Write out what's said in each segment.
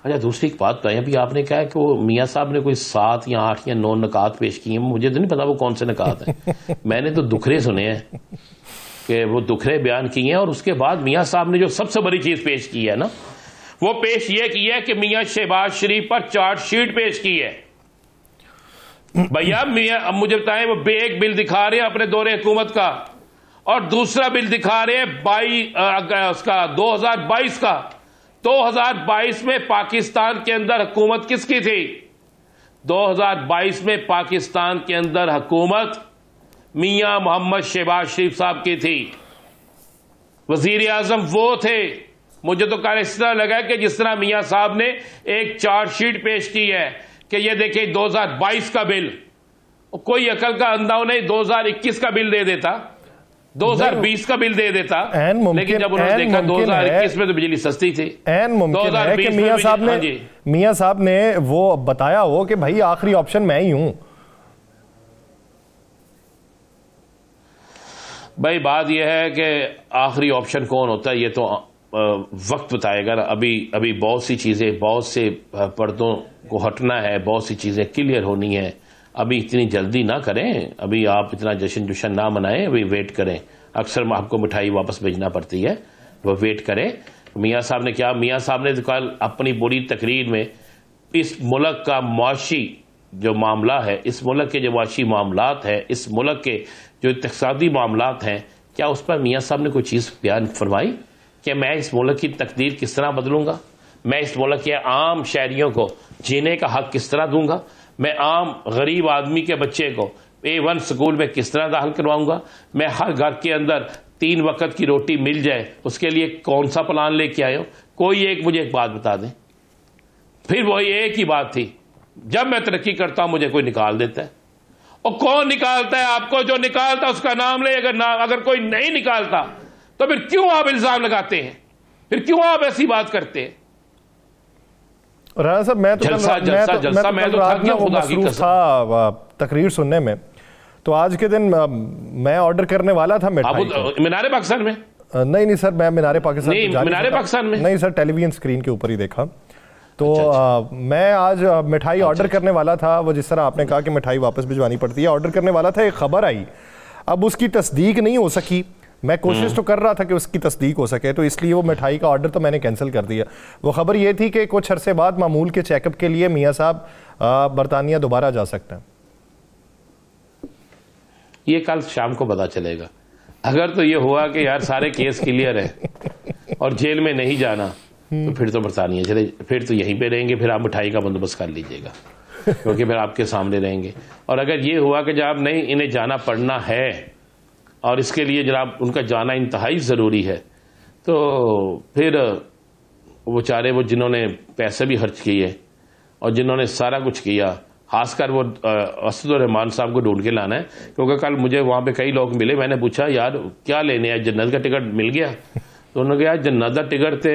अच्छा, दूसरी एक बात बताएं, अभी आपने कहा है कि वो मियाँ साहब ने कोई 7 या 8 या 9 नकात पेश किए हैं, मुझे तो नहीं पता वो कौन से नकात हैं। मैंने तो दुखरे सुने हैं कि वो दुखरे बयान किए हैं, और उसके बाद मियाँ साहब ने जो सबसे बड़ी चीज पेश की है ना, वो पेश ये की है कि मियाँ शहबाज शरीफ पर चार्जशीट पेश की है। भैया मियाँ अब मुझे बताएं, वो एक बिल दिखा रहे हैं अपने दौरे हुकूमत का, और दूसरा बिल दिखा रहे हैं उसका 2022 का। 2022 में पाकिस्तान के अंदर हुकूमत किसकी थी? 2022 में पाकिस्तान के अंदर हुकूमत मियां मोहम्मद शहबाज शरीफ साहब की थी, वजीर आजम वो थे। मुझे तो कल इस तरह लगा कि जिस तरह मियां साहब ने एक चार्जशीट पेश की है कि ये देखिए 2022 का बिल, कोई अकल का अंदाजा नहीं 2021 का बिल दे देता, 2020 का बिल दे देता, लेकिन जब उन्होंने देखा 2021 में तो बिजली सस्ती थी। मुमकिन है कि मियां साहब ने वो बताया हो कि भाई आखिरी ऑप्शन मैं ही हूं। भाई बात यह है कि आखिरी ऑप्शन कौन होता है ये तो वक्त बताएगा ना। अभी बहुत सी चीजें, बहुत से पर्दों को हटना है, बहुत सी चीजें क्लियर होनी है। अभी इतनी जल्दी ना करें, अभी आप इतना जश्न जुशन ना मनाएं, अभी वेट करें। अक्सर आपको मिठाई वापस भेजना पड़ती है, वो वेट करें। मियाँ साहब ने क्या, मियाँ साहब ने तो कल अपनी पूरी तकरीर में इस मुल्क का मुआशी जो मामला है, इस मुल्क के जो मुआशी मामलात है, इस मुल्क के जो इक़्तिसादी मामलात हैं, क्या उस पर मियाँ साहब ने कोई चीज़ बयान फरमाई कि मैं इस मुल्क की तकदीर किस तरह बदलूंगा, मैं इस मुल्क के आम शहरियों को जीने का हक किस तरह दूंगा, मैं आम गरीब आदमी के बच्चे को A1 स्कूल में किस तरह दाखिल करवाऊंगा, मैं हर घर के अंदर 3 वक्त की रोटी मिल जाए उसके लिए कौन सा प्लान लेके आए हो? कोई एक मुझे एक बात बता दें। फिर वही एक ही बात थी, जब मैं तरक्की करता हूं मुझे कोई निकाल देता है। और कौन निकालता है आपको? जो निकालता उसका नाम ले। अगर कोई नहीं निकालता तो फिर क्यों आप इल्जाम लगाते हैं? फिर क्यों आप ऐसी बात करते हैं? राणा साहब मैं तो मसरूफ था तकरीर सुनने में, तो आज के दिन मैं ऑर्डर करने वाला था मिठाई मीनारे पाकिस्तान में। नहीं सर, मैं मीनारे पाकिस्तान मीनारे पाकिस्तान में नहीं सर, टेलीविजन स्क्रीन के ऊपर ही देखा। तो अच्छा। मैं आज मिठाई ऑर्डर करने वाला था। वो जिस तरह आपने कहा कि मिठाई वापस भिजवानी पड़ती है, ऑर्डर करने वाला था, एक खबर आई, अब उसकी तस्दीक नहीं हो सकी। मैं कोशिश तो कर रहा था कि उसकी तस्दीक हो सके, तो इसलिए वो मिठाई का ऑर्डर तो मैंने कैंसिल कर दिया। वो खबर ये थी कि कुछ अरसे बाद मामूल के चेकअप के लिए मियाँ साहब बरतानिया दोबारा जा सकते हैं। ये कल शाम को पता चलेगा। अगर तो ये हुआ कि यार सारे केस क्लियर है और जेल में नहीं जाना, तो फिर तो बरतानिया चले, फिर तो यहीं पे रहेंगे, फिर आप मिठाई का बंदोबस्त कर लीजिएगा क्योंकि फिर आपके सामने रहेंगे। और अगर ये हुआ कि जनाब नहीं इन्हें जाना पड़ना है और इसके लिए जनाब उनका जाना इंतहाई ज़रूरी है, तो फिर वो बेचारे वो जिन्होंने पैसे भी खर्च किए और जिन्होंने सारा कुछ किया, खासकर वो असदुर्रहमान साहब को ढूंढ के लाना है। क्योंकि कल मुझे वहाँ पे कई लोग मिले, मैंने पूछा यार क्या लेने आए, जन्नत का टिकट मिल गया? तो उन्होंने कहा जन्नत का टिकट तो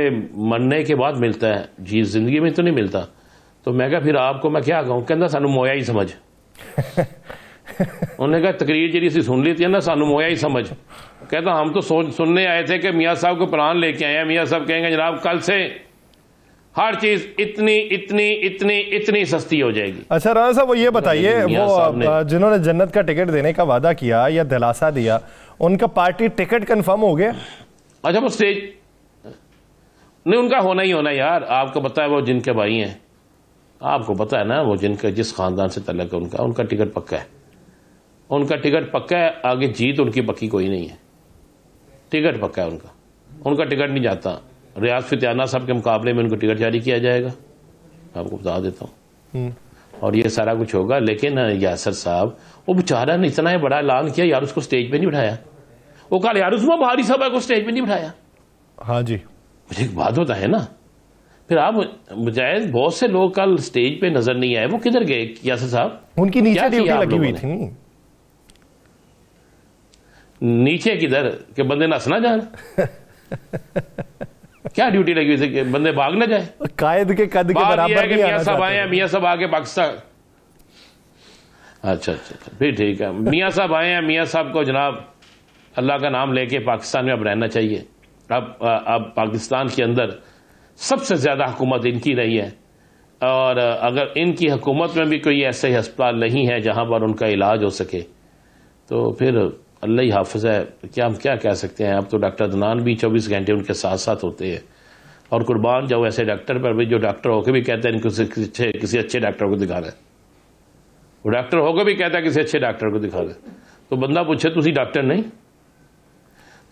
मरने के बाद मिलता है जी, जिंदगी में तो नहीं मिलता। तो मैं कहा फिर आपको मैं क्या कहूँ? कहना सानू मोया ही समझ। उन्होंने कहा तकरीर जी सी सुन ली थी ना, सानू मोया ही समझ। कहता हम तो सुनने आए थे कि मियाँ साहब को प्लान लेके आए हैं, मियाँ साहब कहेंगे जनाब कल से हर चीज इतनी इतनी इतनी इतनी सस्ती हो जाएगी। अच्छा राणा साहब वो ये बताइए, वो जिन्होंने जन्नत का टिकट देने का वादा किया या दिलासा दिया, उनका पार्टी टिकट कंफर्म हो गया? अच्छा वो स्टेज नहीं, उनका होना ही होना यार। आपको पता है वो जिनके भाई हैं, आपको पता है ना वो जिनके जिस खानदान से तल्लक है उनका टिकट पक्का है, उनका टिकट पक्का है। आगे जीत उनकी पक्की कोई नहीं है, टिकट पक्का है उनका टिकट नहीं जाता। रियाज फितियाना साहब के मुकाबले में उनको टिकट जारी किया जाएगा, आपको बता देता हूँ, और ये सारा कुछ होगा। लेकिन यासर साहब वो बेचारा ने इतना बड़ा ऐलान किया यार, उसको स्टेज पे नहीं बिठाया। वो कल यार उसमें भारी सभा को स्टेज पे नहीं बिठाया। हाँ जी, मुझे एक बात होता है ना, फिर आप बजाय बहुत से लोग कल स्टेज पे नजर नहीं आए, वो किधर गए यासर साहब? उनकी नीचे ड्यूटी लगी हुई थी। नीचे किधर के बंदे नस ना जान क्या ड्यूटी लगी हुई थी? बंदे भाग ना जाए। कायद के कद के बराबर नहीं मियाँ साहब आए हैं, मियाँ साहब आगे पाकिस्तान। अच्छा फिर ठीक है, मियाँ साहब आए हैं, मियाँ साहब को जनाब अल्लाह का नाम लेके पाकिस्तान में अब रहना चाहिए। अब पाकिस्तान के अंदर सबसे ज्यादा हुकूमत इनकी रही है, और अगर इनकी हुकूमत में भी कोई ऐसे अस्पताल नहीं है जहां पर उनका इलाज हो सके तो फिर अल्लाह ही हाफिज है। क्या हम क्या कह सकते हैं। अब तो डॉक्टर अदनान भी 24 घंटे उनके साथ साथ होते हैं और कुर्बान जाओ ऐसे डॉक्टर पर भी जो डॉक्टर होकर भी कहते हैं किसी अच्छे डॉक्टर को दिखा रहे। वो डॉक्टर होकर भी कहता है किसी अच्छे डॉक्टर को दिखा रहे। तो बंदा पूछे तुसी डॉक्टर नहीं।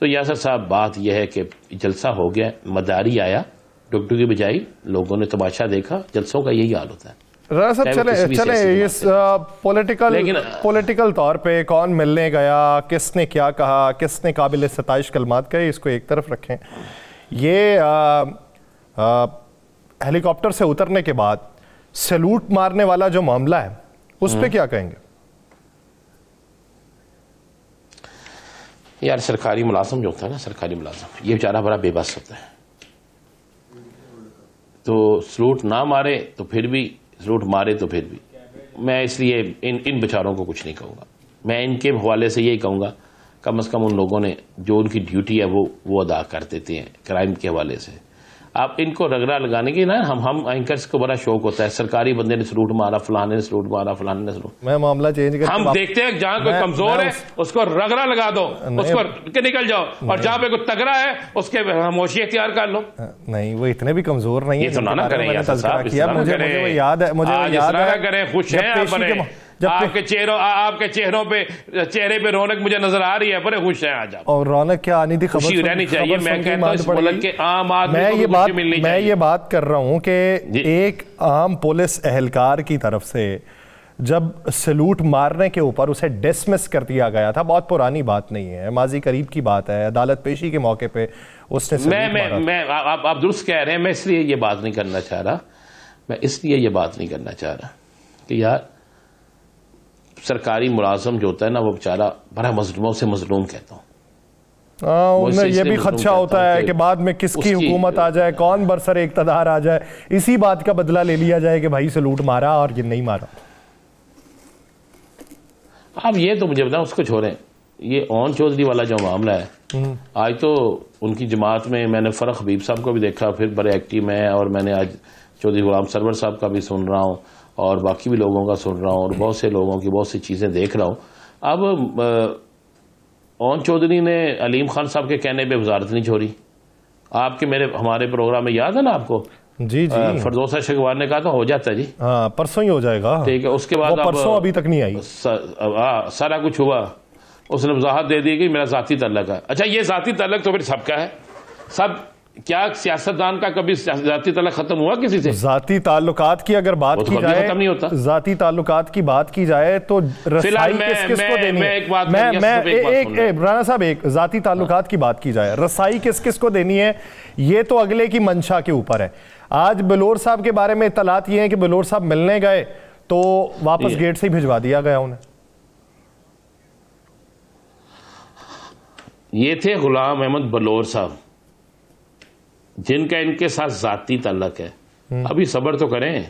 तो यासर साहब बात यह है कि जलसा हो गया, मदारी आया, डुगडुगी की बजाई, लोगों ने तमाशा देखा। जलसों का यही हाल होता है। राना साहब चले इस पॉलिटिकल तौर पे कौन मिलने गया, किसने क्या कहा, किसने काबिल सताइश कलमात कहे, इसको एक तरफ रखें। ये हेलीकॉप्टर से उतरने के बाद सैल्यूट मारने वाला जो मामला है उस पे क्या कहेंगे? यार सरकारी मुलाजिम जो होता है ना, सरकारी मुलाजिम, ये बेचारा बड़ा बेबस होता है। तो सलूट ना मारे तो फिर भी, सलूट मारे तो फिर भी, मैं इसलिए इन बेचारों को कुछ नहीं कहूँगा। मैं इनके हवाले से यही कहूँगा कम से कम उन लोगों ने जो उनकी ड्यूटी है वो अदा कर देते हैं क्राइम के हवाले से। आप इनको रगड़ा लगाने की ना, हम एंकर्स को बड़ा शौक होता है, सरकारी बंदे ने सलूट मारा, फलाने ने सलूट मारा, फलाने ने सलूट। मैं मामला चेंज करके हम देखते हैं जहां कोई कमजोर है उसको रगड़ा लगा दो, उसको के निकल जाओ, और जहां पे कोई तगड़ा है उसके खामोशी इख्तियार कर लो। नहीं, वो इतने भी कमजोर नहीं है। ये तो ना करें मुझे याद है, मुझे याद है करें, खुश हैं आपके चेहरों पे, चेहरे पे रौनक मुझे नजर आ रही है, बड़े खुश हैं आज आप। और रौनक क्या आनी थी, खुशी रहनी चाहिए। मैं कहता हूं इस मुल्क के आम आदमी को खुशी मिलनी चाहिए। मैं ये बात कर रहा हूं कि एक आम पुलिस एहलकार की तरफ से जब सलूट मारने के ऊपर उसे डिसमिस कर दिया गया था, बहुत पुरानी बात नहीं है, माजी करीब की बात है, अदालत पेशी के मौके पे उसने आप दुरुस्त कह रहे हैं। मैं इसलिए ये बात नहीं करना चाह रहा, मैं इसलिए ये बात नहीं करना चाह रहा कि यार सरकारी मुलाजिम जो होता है ना, वो बेचारा बड़ा मजलूमों से मजलूम कहता हूँ। उन्हें यह भी खदशा होता है कि बाद में किसकी हुकूमत आ जाए, कौन बरसर इक़्तिदार आ जाए, इसी बात का बदला ले लिया जाए कि भाई सलूट मारा और ये नहीं मारा। अब ये तो मुझे बताओ, उसको छोड़ें। ये ओन चौधरी वाला जो मामला है, आज तो उनकी जमात में मैंने फरक हबीब साहब को भी देखा, फिर बड़े एक्टिव हैं, और मैंने आज चौधरी गुलाम सरवर साहब का भी सुन रहा हूँ और बाकी भी लोगों का सुन रहा हूँ, और बहुत से लोगों की बहुत सी चीज़ें देख रहा हूँ। अब ओन चौधरी ने अलीम खान साहब के कहने पे वजारत नहीं छोड़ी। आपके हमारे प्रोग्राम में याद है ना आपको? जी जी, फरदौसा शेखवार ने कहा था हो जाता है जी, हाँ परसों ही हो जाएगा। ठीक है, उसके बाद परसों अभी तक नहीं आई, सारा कुछ हुआ, उसने वजाहत दे दी कि मेरा जाती तल्लक है। अच्छा, ये जाती तल्लक तो फिर सबका है, सब क्या सियासतदान का कभी जाती तल्लक खत्म हुआ किसी से? जाती ताल्लुकात की अगर बात की जाए, खत्म नहीं होता। जाती ताल्लुकात की बात की जाए तो रसाई किस-किसको देनी है? राना साहब, एक जाती ताल्लुकात की बात की जाए, रसाई किस-किसको देनी है, ये तो अगले की मंशा के ऊपर है। आज बलोर साहब के बारे में इत्तलात ये है कि बलोर साहब मिलने गए तो वापस गेट से ही भिजवा दिया गया उन्हें। ये थे गुलाम अहमद बलोर साहब, जिनका इनके साथ जाती ताल्लुक है। अभी सब्र तो करें,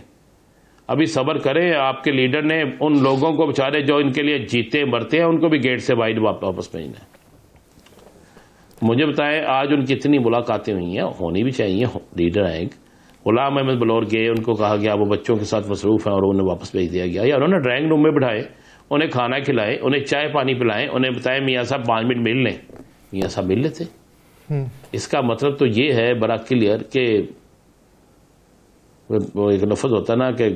अभी सब्र करें। आपके लीडर ने उन लोगों को बेचारे जो इनके लिए जीते मरते हैं, उनको भी गेट से बाहर वापस भेजना है। मुझे बताएं, आज उनकी इतनी मुलाकातें हुई हैं, होनी भी चाहिए, लीडर हैं एक। गुलाम अहमद बलोर गए, उनको कहा गया वो बच्चों के साथ मसरूफ हैं, और उन्हें वापस भेज दिया गया। या उन्होंने ड्राइंग रूम में बिठाए, उन्हें खाना खिलाए, उन्हें चाय पानी पिलाएं, उन्हें बताया मियाँ साहब 5 मिनट मिल लें। मियाँ साहब मिल लेते। इसका मतलब तो ये है बड़ा क्लियर कि वो एक लफ्ज होता ना कि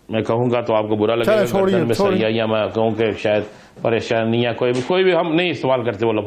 मैं कहूंगा तो आपको बुरा लगेगा, गर्दन में सरिया, या मैं कहूँ कि शायद परेशानियां, कोई भी हम नहीं इस्तेमाल करते वो लफ्ज।